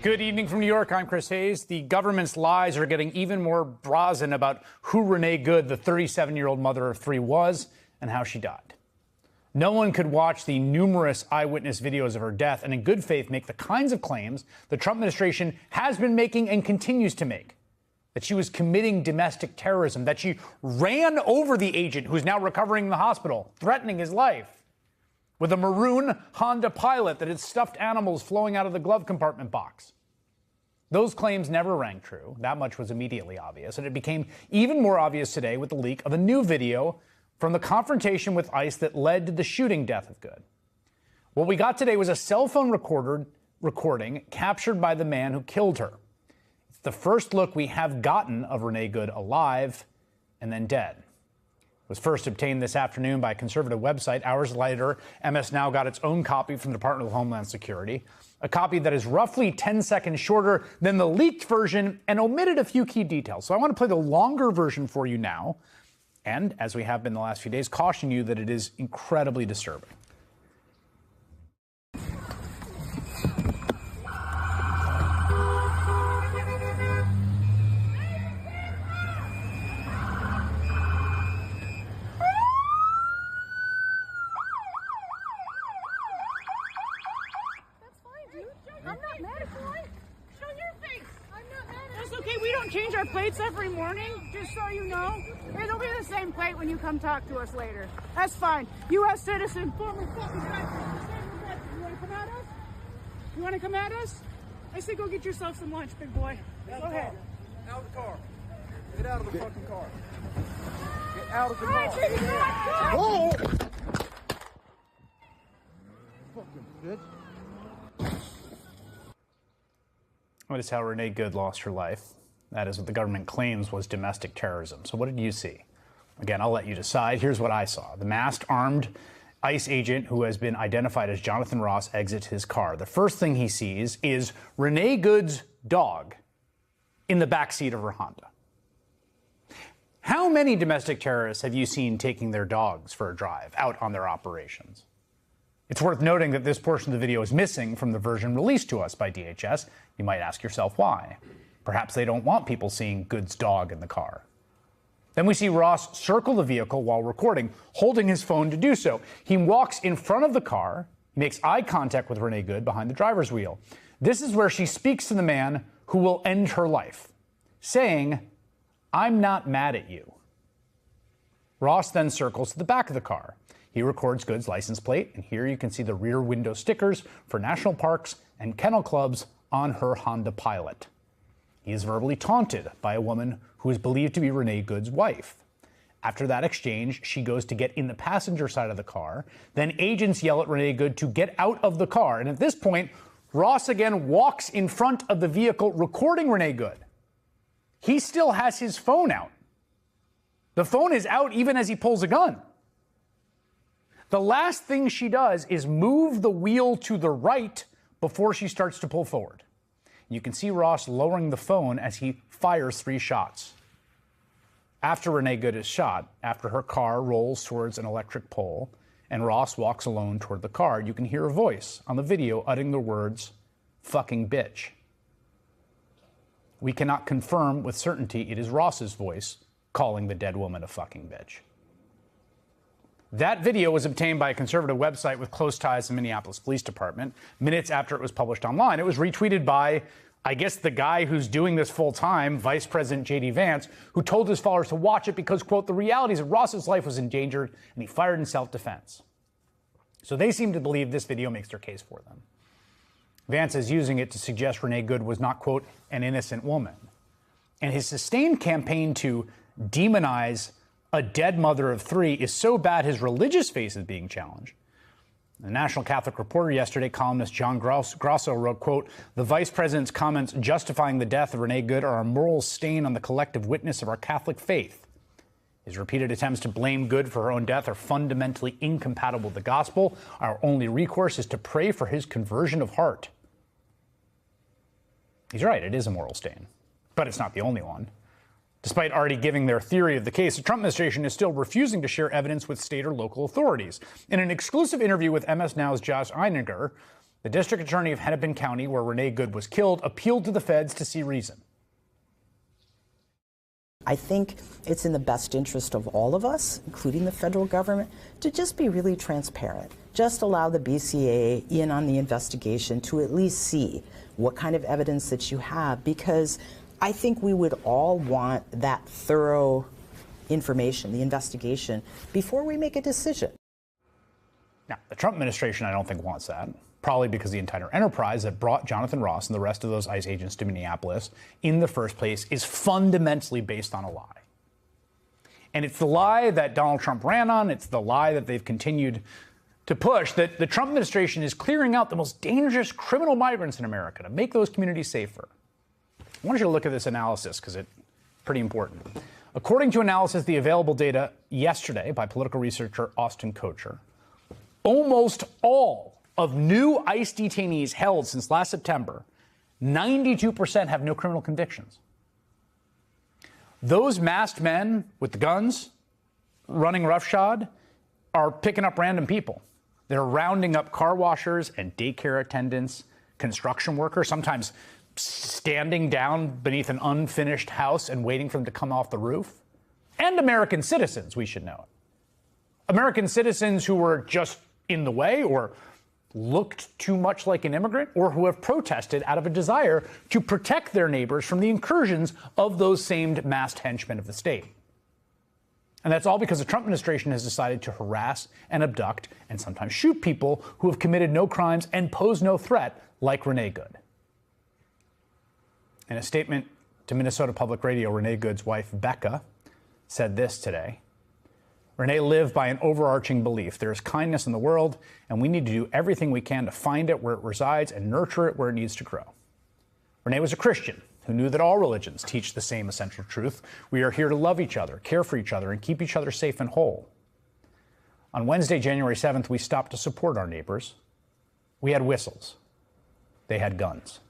Good evening from New York. I'm Chris Hayes. The government's lies are getting even more brazen about who Renee Good, the 37-year-old mother of three, was and how she died. No one could watch the numerous eyewitness videos of her death and in good faith make the kinds of claims the Trump administration has been making and continues to make. That she was committing domestic terrorism, that she ran over the agent who's now recovering in the hospital, threatening his life, with a maroon Honda Pilot that had stuffed animals flowing out of the glove compartment box. Those claims never rang true. That much was immediately obvious, and it became even more obvious today with the leak of a new video from the confrontation with ICE that led to the shooting death of Good. What we got today was a cell phone recording captured by the man who killed her. It's the first look we have gotten of Renee Good alive and then dead. Was first obtained this afternoon by a conservative website. Hours later, MS Now got its own copy from the Department of Homeland Security, a copy that is roughly 10 seconds shorter than the leaked version and omitted a few key details. So I want to play the longer version for you now, and, as we have been the last few days, caution you that it is incredibly disturbing. Change our plates every morning, just so you know. It'll be the same plate when you come talk to us later. That's fine. U.S. citizen, former fucking veteran. You want to come at us? You want to come at us? I say go get yourself some lunch, big boy. Go ahead. Out of the car. Get out of the fucking car. Get out of the car. Whoa! Fucking bitch. That is how Renee Good lost her life. That is what the government claims was domestic terrorism. So what did you see? Again, I'll let you decide. Here's what I saw. The masked, armed ICE agent who has been identified as Jonathan Ross exits his car. The first thing he sees is Renee Good's dog in the backseat of her Honda. How many domestic terrorists have you seen taking their dogs for a drive out on their operations? It's worth noting that this portion of the video is missing from the version released to us by DHS. You might ask yourself why. Perhaps they don't want people seeing Good's dog in the car. Then we see Ross circle the vehicle while recording, holding his phone to do so. He walks in front of the car, makes eye contact with Renee Good behind the driver's wheel. This is where she speaks to the man who will end her life, saying, "I'm not mad at you." Ross then circles to the back of the car. He records Good's license plate, and here you can see the rear window stickers for national parks and kennel clubs on her Honda Pilot. He is verbally taunted by a woman who is believed to be Renee Good's wife. After that exchange, she goes to get in the passenger side of the car. Then agents yell at Renee Good to get out of the car. And at this point, Ross again walks in front of the vehicle recording Renee Good. He still has his phone out. The phone is out even as he pulls a gun. The last thing she does is move the wheel to the right before she starts to pull forward. You can see Ross lowering the phone as he fires 3 shots. After Renee Good is shot, after her car rolls towards an electric pole, and Ross walks alone toward the car, you can hear a voice on the video uttering the words, "fucking bitch." We cannot confirm with certainty it is Ross's voice calling the dead woman a fucking bitch. That video was obtained by a conservative website with close ties to the Minneapolis Police Department minutes after it was published online. It was retweeted by, I guess, the guy who's doing this full time, Vice President J.D. Vance, who told his followers to watch it because, quote, the reality is that Ross's life was endangered and he fired in self-defense. So they seem to believe this video makes their case for them. Vance is using it to suggest Renee Good was not, quote, an innocent woman. And his sustained campaign to demonize a dead mother of 3 is so bad his religious faith is being challenged. The National Catholic Reporter yesterday, columnist John Grosso wrote, quote, the vice president's comments justifying the death of Renee Good are a moral stain on the collective witness of our Catholic faith. His repeated attempts to blame Good for her own death are fundamentally incompatible with the gospel. Our only recourse is to pray for his conversion of heart. He's right, it is a moral stain, but it's not the only one. Despite already giving their theory of the case, the Trump administration is still refusing to share evidence with state or local authorities. In an exclusive interview with MS Now's Josh Einiger, The district attorney of Hennepin County, where Renee Good was killed, appealed to the feds to see reason. I think it's in the best interest of all of us, including the federal government, to just be really transparent. Just allow the BCA in on the investigation to at least see what kind of evidence that you have, because I think we would all want that thorough information, the investigation, before we make a decision. Now, the Trump administration, I don't think, wants that. Probably because the entire enterprise that brought Jonathan Ross and the rest of those ICE agents to Minneapolis in the first place is fundamentally based on a lie. And it's the lie that Donald Trump ran on. It's the lie that they've continued to push, that the Trump administration is clearing out the most dangerous criminal migrants in America to make those communities safer. I want you to look at this analysis because it's pretty important. According to analysis, the available data yesterday by political researcher Austin Kocher, almost all of new ICE detainees held since last September, 92% have no criminal convictions. Those masked men with the guns running roughshod are picking up random people. They're rounding up car washers and daycare attendants, construction workers, sometimes standing down beneath an unfinished house and waiting for them to come off the roof. And American citizens, we should know. American citizens who were just in the way or looked too much like an immigrant, or who have protested out of a desire to protect their neighbors from the incursions of those same masked henchmen of the state. And that's all because the Trump administration has decided to harass and abduct and sometimes shoot people who have committed no crimes and pose no threat, like Renee Good. In a statement to Minnesota Public Radio, Renee Good's wife, Becca, said this today. Renee lived by an overarching belief. There is kindness in the world, and we need to do everything we can to find it where it resides and nurture it where it needs to grow. Renee was a Christian who knew that all religions teach the same essential truth. We are here to love each other, care for each other, and keep each other safe and whole. On Wednesday, January 7th, we stopped to support our neighbors. We had whistles. They had guns.